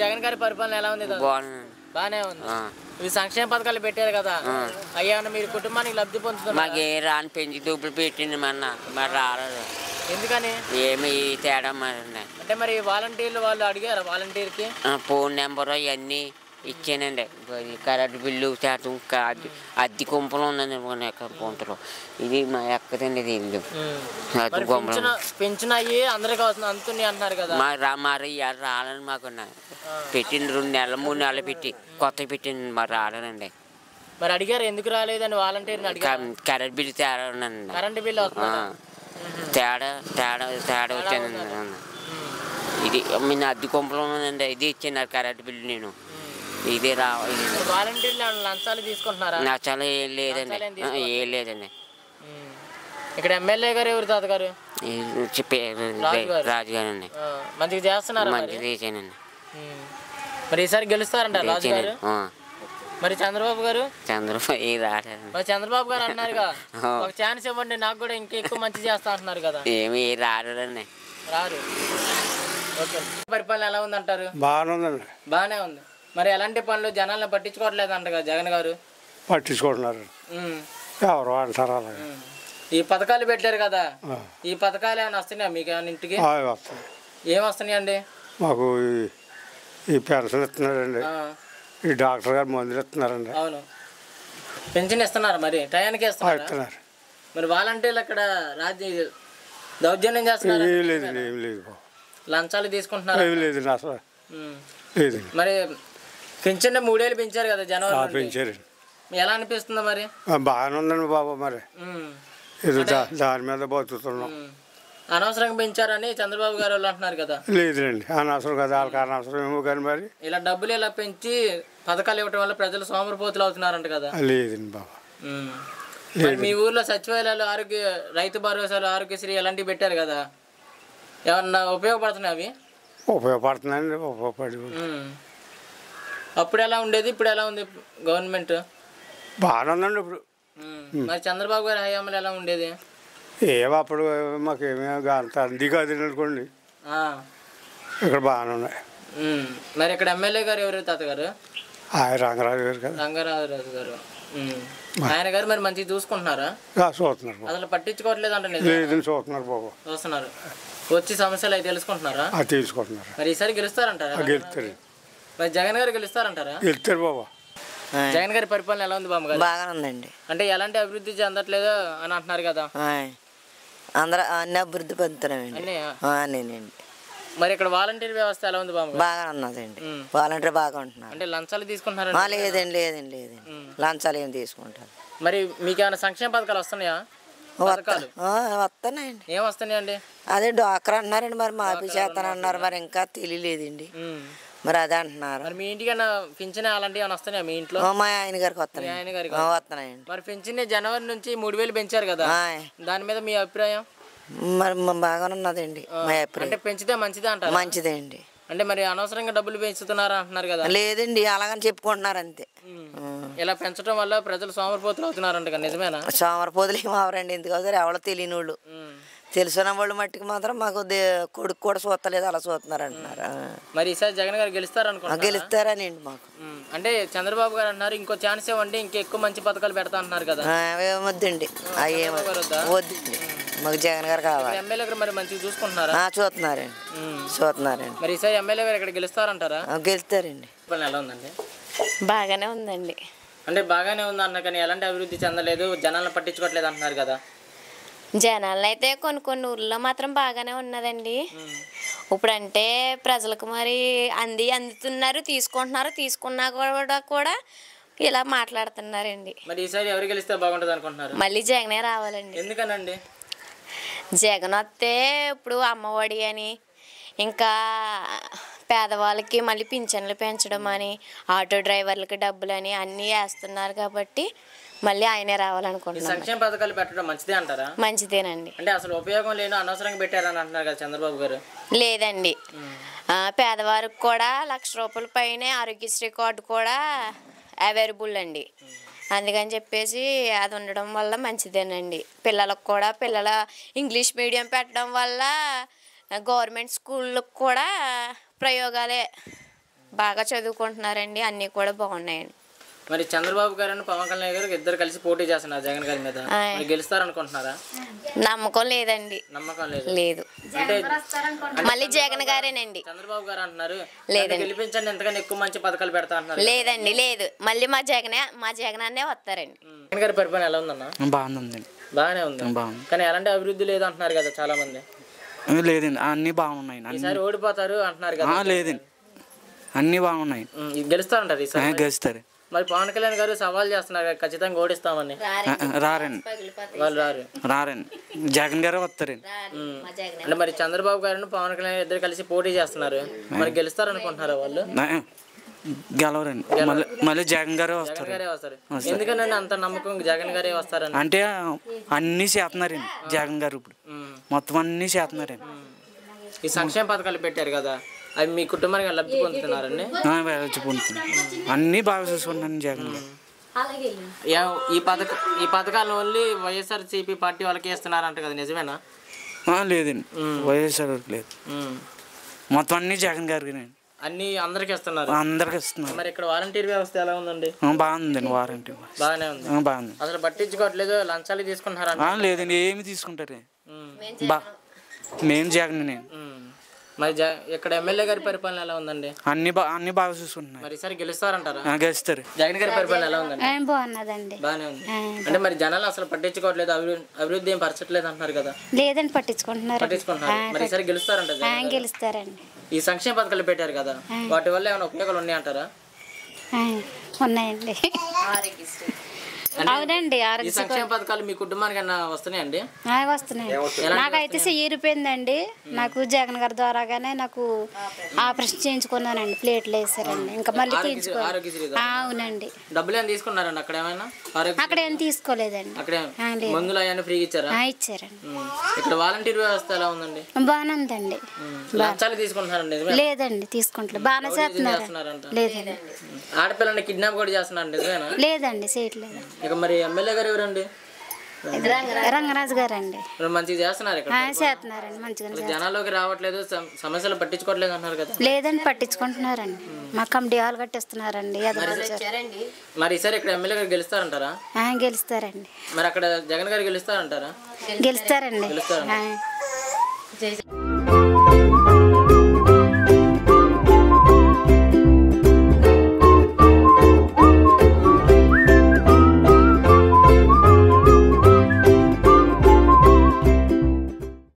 జగన్ గారి పరిపాలన ఎలా ఉంది? బానే ఉంది. ఇవి సంక్షేమ పథకాలు పెట్టారు కదా, అయ్యా మీరు కుటుంబానికి లబ్ధి పొందుతున్నారు? మాకు ఏ రాని పెంచి డబ్బులు పెట్టింది మరి రాలేదు. ఎందుకని? ఏమి తేడా మరి. అంటే మరి వాలంటీర్లు వాళ్ళు అడిగారు, వాలంటీర్కి ఫోన్ నెంబరు ఇవన్నీ ఇచ్చానండి. కరెంటు బిల్లు శాతం అద్దె కుంపలు ఉందండి గుంటలో. ఇది మా ఎక్కదండి. ఇది ఇల్లు పెన్షన్ అయ్యి అందరికి అందుతుంది అంటున్నారు కదా. మరి రాలని మాకు పెట్టింది 2 నెలలు 3 నెలలు పెట్టి కొత్త పెట్టింది మరి రాలేనండి. మరి అడిగారు ఎందుకు రాలేదని వాలంటీర్ని? కరెంట్ బిల్లు తేడా ఉందండి. కరెంటు బిల్లు తేడా తేడా తేడా వచ్చానండి. ఇది మీ అద్దె కుంపలు ఉన్నదండి. ఇది ఇచ్చాను కరెంట్ బిల్లు. నేను ఇదే రావాలి. వాలంటీర్లు లంచాలు తీసుకుంటున్నారా? లంచాలు ఏం లేదండి, ఏం లేదండి. ఇక్కడ ఎమ్మెల్యే గారు ఎవరు? తాతగారు రాజుగారు అండి. మంచిగా చేస్తున్నారు. మంచిగా చేశానండి. మరి ఈసారి గెలుస్తారంట రాజు గారు? మరి చంద్రబాబు గారు? చంద్రబాబు గారు అన్నారుగా, ఒక ఛాన్స్ ఇవ్వండి నాకు కూడా ఇంకా ఎక్కువ మంచి చేస్తా అంటున్నారు కదా. ఏమి రారండి. రారు. ఓకే. పరిపాలన ఎలా ఉంది అంటారు? బాగానే ఉంది. మరి ఎలాంటి పనులు జనాలను పట్టించుకోవట్లేదు అంట కదా జగన్ గారు? పట్టించుకుంటున్నారు. ఎవరు అంటారు? ఈ పథకాలు పెట్టారు కదా, ఈ పథకాలు ఏమైనా వస్తున్నాయా మీకు? ఏమైనా ఇంటికి ఏం వస్తున్నాయండి? మాకు ఈ పెన్షన్ ఇస్తున్నారండి, ఈ డాక్టర్ గారు మందులు ఇస్తున్నారండి. అవును. పెన్షన్ ఇస్తున్నారు, మరి టయానికి ఇస్తున్నారు. మరి వాలంటీర్లు అక్కడ దౌర్జన్యం చేస్తున్నారు? ఏం లేదు. లంచాలు తీసుకుంటున్నారు? లేదు లేదు. మరి పెన్షన్ 3 ఏళ్ళు పెంచారు కదా జనవరి పెంచారు. ఎలా అనిపిస్తుందో మరి? బాగానే ఉందండి బాబు. మరి ఇది దాని మీద బతుకుతున్నాం. అనవసరంగా పెంచారని చంద్రబాబు గారు వాళ్ళు అంటున్నారు కదా. లేదండి, అనవసరం కదా, వాళ్ళకి అనవసరం ఏమో కానీ మరి ఇలా డబ్బులు ఇలా పెంచి పథకాలు ఇవ్వడం వల్ల ప్రజలు సోమరిపోతులు అవుతున్నారంట కదా. లేదండి బాబా. మీ ఊర్లో సచివాలయాలు, రైతు భరోసాలు, ఆరోగ్యశ్రీ ఇలాంటివి పెట్టారు కదా, ఏమన్నా ఉపయోగపడుతున్నాయి? అవి ఉపయోగపడుతున్నాయండి. ఉపయోగపడి అప్పుడు ఎలా ఉండేది, ఇప్పుడు ఎలా ఉంది గవర్నమెంట్? బాగానే ఉందండి ఇప్పుడు. మరి చంద్రబాబు గారి హయాంలో ఎలా ఉండేది? అప్పుడు మాకేమీ అంత అంది కాదు అనుకోండి. ఇక్కడ బాగానే ఉన్నాయి. మరి ఇక్కడ ఎమ్మెల్యే గారు ఎవరు తాతగారు? రంగరాజు గారు కదా. రంగరాజు గారు. ఆయన గారు మరి మంచిగా చూసుకుంటున్నారా? చూస్తున్నారు. అసలు పట్టించుకోవట్లేదు అంటే? లేదని చూస్తున్నారు బాబు. చూస్తున్నారు. వచ్చి సమస్యలు అయితే తెలుసుకుంటున్నారా? తెలుసుకుంటున్నారు. మరి ఈసారి గెలుస్తారంటారా? గెలుస్తారు. మరి జగన్ గారు గెలుస్తారంటారా? గెలుస్తారు బాబా. జగన్ గారి పరిపాలన ఎలా ఉంది బాబు గారు? బాగానే ఉందండి. అంటే ఎలాంటి అభివృద్ధి చెందట్లేదు అని అంటున్నారు కదా. అందరూ అన్ని అభివృద్ధి పొందుతున్నామండి. మరి ఇక్కడ వాలంటీర్ వ్యవస్థ ఎలా ఉంది బాబు? బాగా ఉన్నదండి. వాలంటీర్ బాగా ఉంటున్నారు. అంటే లంచాలు తీసుకుంటున్నారు? లేదండి. లంచాలు ఏం తీసుకుంటారు. మరి మీకు ఏమైనా సంక్షేమ పథకాలు వస్తున్నాయా? వస్తున్నాయండి. ఏం వస్తున్నాయండి? అదే డాక్టర్ అంటున్నారండి, మరి మాఫీ చేస్తానన్నారు, మరి ఇంకా తెలియలేదండి. మరి అదే అంటున్నారు. మరి మీ ఇంటికి పింఛన్ అలాంటివి ఏమైనా వస్తున్నాయా మీ ఇంట్లో? మా ఆయన గారికి వస్తున్నాయండి. మరి పింఛన్ జనవరి నుంచి 3000 పెంచారు కదా, దాని మీద మీ అభిప్రాయం? మరి బాగానే ఉన్నదండి మా అభిప్రాయం. అంటే పెంచితే మంచిదే అంటారు? మంచిదే అండి. అంటే మరి అనవసరంగా డబ్బులు పెంచుతున్నారా అంటున్నారు కదా. లేదండి, అలాగని చెప్పుకుంటున్నారు అంతే. ఇలా పెంచడం వల్ల ప్రజలు సోమరిపోతులు అవుతున్నారంట కదా, నిజమేనా? సోమరిపోతులు ఏమి అవరండి, ఎందుకు అవుతారు? ఎవరో తెలియని వాళ్ళు, తెలిసిన వాళ్ళు మట్టికి మాత్రం మాకు కొడుకు కూడా చూస్తలేదు, అలా చూస్తున్నారు అంటున్నారు. మరి ఈసారి జగన్ గారు గెలుస్తారనుకుంటున్నారు? గెలుస్తారనండి మాకు. అంటే చంద్రబాబు గారు అన్నారు ఇంకో ఛాన్స్ ఇవ్వండి, ఇంకెక్కువ మంచి పథకాలు పెడతా అంటున్నారు కదా. వద్దండి, అవి వద్దండి, మాకు జగన్ గారు కావాలి. ఎమ్మెల్యే గారు మరి మంచిగా చూసుకుంటున్నారా? చూస్తున్నారండి. మరి ఈసారి ఎమ్మెల్యే గారు ఇక్కడ గెలుస్తారంటారా? గెలుస్తారండి. ఎలా ఉందండి? బాగానే ఉందండి. అంటే బాగానే ఉంది అన్న కానీ ఎలాంటి అభివృద్ధి చెందలేదు, జనాలను పట్టించుకోవట్లేదు అంటున్నారు కదా. జనాలు అయితే కొన్ని ఊర్లో మాత్రం బాగానే ఉన్నదండి. ఇప్పుడంటే ప్రజలకు మరి అందుతున్నారు, తీసుకున్నా కూడా ఇలా మాట్లాడుతున్నారండి. మరి ఈసారి ఎవరు గెలిస్తే బాగుంటుంది అనుకుంటున్నారు? మళ్ళీ జగనే రావాలండి. ఎందుకనండి? జగన్ వస్తే ఇప్పుడు అమ్మఒడి అని, ఇంకా పేదవాళ్ళకి మళ్ళీ పింఛన్లు పెంచడం అని, ఆటో డ్రైవర్లకి డబ్బులని అన్నీ వేస్తున్నారు కాబట్టి మళ్ళీ ఆయనే రావాలనుకుంటున్నాను. సంక్షేమ పథకాలు పెట్టడం మంచిదే అంటారా? మంచిదేనండి. అంటే అసలు ఉపయోగం లేని అనవసరంగా పెట్టారని అంటున్నారు కదా చంద్రబాబు గారు. లేదండి, పేదవారికి కూడా 1,00,000 రూపాయల పైనే ఆరోగ్యశ్రీ కార్డు కూడా అవైలబుల్ అండి. అందుకని చెప్పేసి అది ఉండడం వల్ల మంచిదేనండి. పిల్లలకు కూడా ఇంగ్లీష్ మీడియం పెట్టడం వల్ల గవర్నమెంట్ స్కూళ్ళకు కూడా ప్రయోగాలే బాగా చదువుకుంటున్నారండి, అన్నీ కూడా బాగున్నాయండి. మరి చంద్రబాబు గారు పవన్ కళ్యాణ్ గారు ఇద్దరు కలిసి పోటీ చేస్తున్నారు జగన్ గారి మీద, గెలుస్తారనుకుంటున్నారా? నమ్మకం లేదండి. నమ్మకం లేదు. అంటే మళ్ళీ జగన్ గారేనండి. చంద్రబాబు గారు అంటున్నారు లేదండి, గెలిపించండి ఎంతకన్నా ఎక్కువ మంచి పథకాలు పెడతా అంటున్నారు. లేదండి, లేదు. మళ్ళీ మా జగన్ అన్నే వస్తారండి. జగన్ గారి పరిపాలన ఎలా ఉందన్న? బాగుందండి. బాగానే ఉంది, కానీ ఎలాంటి అభివృద్ధి లేదు అంటున్నారు కదా చాలా మంది. లేదండి, అన్ని బాగున్నాయి. ఈసారి ఓడిపోతారు అంటున్నారు కదా. లేదండి, అన్ని బాగున్నాయి. గెలుస్తారంటారు ఈసారి? గెలుస్తారు. మరి పవన్ కళ్యాణ్ గారు సవాల్ చేస్తున్నారు ఖచ్చితంగా ఓడిస్తామని. రారండి, వాళ్ళు రారండి, జగన్ గారే వస్తారండి. అంటే మరి చంద్రబాబు గారు పవన్ కళ్యాణ్ ఇద్దరు కలిసి పోటీ చేస్తున్నారు, మరి గెలుస్తారనుకుంటున్నారా వాళ్ళు? గెలవరండి, మళ్ళీ జగన్ గారే వస్తారు. ఎందుకని అంత నమ్మకం జగన్ గారే వస్తారని? అంటే అన్ని చేస్తున్నారండి జగన్ గారు, ఇప్పుడు మొత్తం అన్ని చేస్తున్నారండి. ఈ సంక్షేమ పథకాలు పెట్టారు కదా, అవి మీ కుటుంబానికి లబ్ధి పొందుతున్నారండి? లబ్ధి పొందుతున్నారు, అన్ని బాగా చూసుకుంటున్నాను జగన్ గారు. ఈ పథకాలు ఓన్లీ వైఎస్ఆర్సీపీ పార్టీ వాళ్ళకి ఇస్తున్నారంట కదా, నిజమేనా? లేదండి, వైఎస్ఆర్ లేదు, మొత్తం అన్ని జగన్ గారికి అన్ని అందరికి ఇస్తున్నారు. అందరికి ఇస్తున్నారు. మరి ఇక్కడ వాలంటీర్ వ్యవస్థ ఎలా ఉందండి? బాగుందండి, వారంటీ బాగానే ఉంది. బాగుంది. అసలు పట్టించుకోవట్లేదు, లంచాలు తీసుకుంటున్నారా? లేదండి, ఏమి తీసుకుంటారు. మేము జగన్ మరి ఇక్కడ ఎమ్మెల్యే గారి పరిపాలన ఎలా ఉందండి? అన్ని బాగా చూసుకుంటున్నారు. మరి ఈసారి గెలుస్తారంటారా? గెలుస్తారు. జగన్ గారి పరిపాలన ఎలా ఉందండి? బాగున్నదండి, బాగానే ఉంది. అంటే మరి జనాలు అసలు పట్టించుకోవట్లేదు, అభివృద్ధి ఏం పరచట్లేదు అంటున్నారు కదా. లేదండి, పట్టించుకుంటున్నారు. మరి ఈసారి గెలుస్తారంట? గెలుస్తారండి. ఈ సంక్షేమ పథకాలు పెట్టారు కదా, వాటి వల్ల ఏమైనా ఉపయోగాలు ఉన్నాయంటారా? ఉన్నాయండి. అవునండి, ఈ సంక్షేమ పథకాలు మీ కుటుంబానికి వస్తున్నాయండి? వస్తున్నాయి. నాకైతే చెయ్యిరిపోయిందండి. నాకు జగన్ గారి ద్వారాగానే నాకు ఆపరేషన్ చేయించుకున్నానండి, ప్లేట్లు వేసారండి, ఇంకా మళ్ళీ తీయించుకోవాలి. అవునండి. డబ్బులు ఏమైనా తీసుకున్నారండి అక్కడ? ఏమైనా అక్కడ ఏం తీసుకోలేదండి. మందులు అవన్నీ ఫ్రీ ఇచ్చారా? ఇచ్చారండి. ఇక్కడ వాలంటీర్ వ్యవస్థ ఎలా ఉందండి? బాగానే ఉందండి. లంచాలు తీసుకుంటున్నారండి? లేదండి, తీసుకుంటలేదు, బాగానే చేస్తున్నారు. లేదండి. ఆడపిల్లని కిడ్నాప్ కూడా చేస్తున్నారు, నిజమేనా? లేదండి, చేయట్లేదు. ఇక మరి ఎమ్మెల్యే గారు ఎవరండి? రంగరాజు గారండి. మంచిగా చేస్తున్నారు ఇక్కడ? చేస్తున్నారండి, మంచిగా. జనాల్లోకి రావట్లేదు, సమస్యలు పట్టించుకోవట్లేదు అంటున్నారు కదా. లేదండి, పట్టించుకుంటున్నారండి, మా కమిటీ హాల్ కట్టిస్తున్నారండి. మరి ఈసారి ఇక్కడ ఎమ్మెల్యే గారు గెలుస్తారంటారా? గెలుస్తారండి. మరి అక్కడ జగన్ గారు గెలుస్తారంటారా? గెలుస్తారండి. గెలుస్తారండి.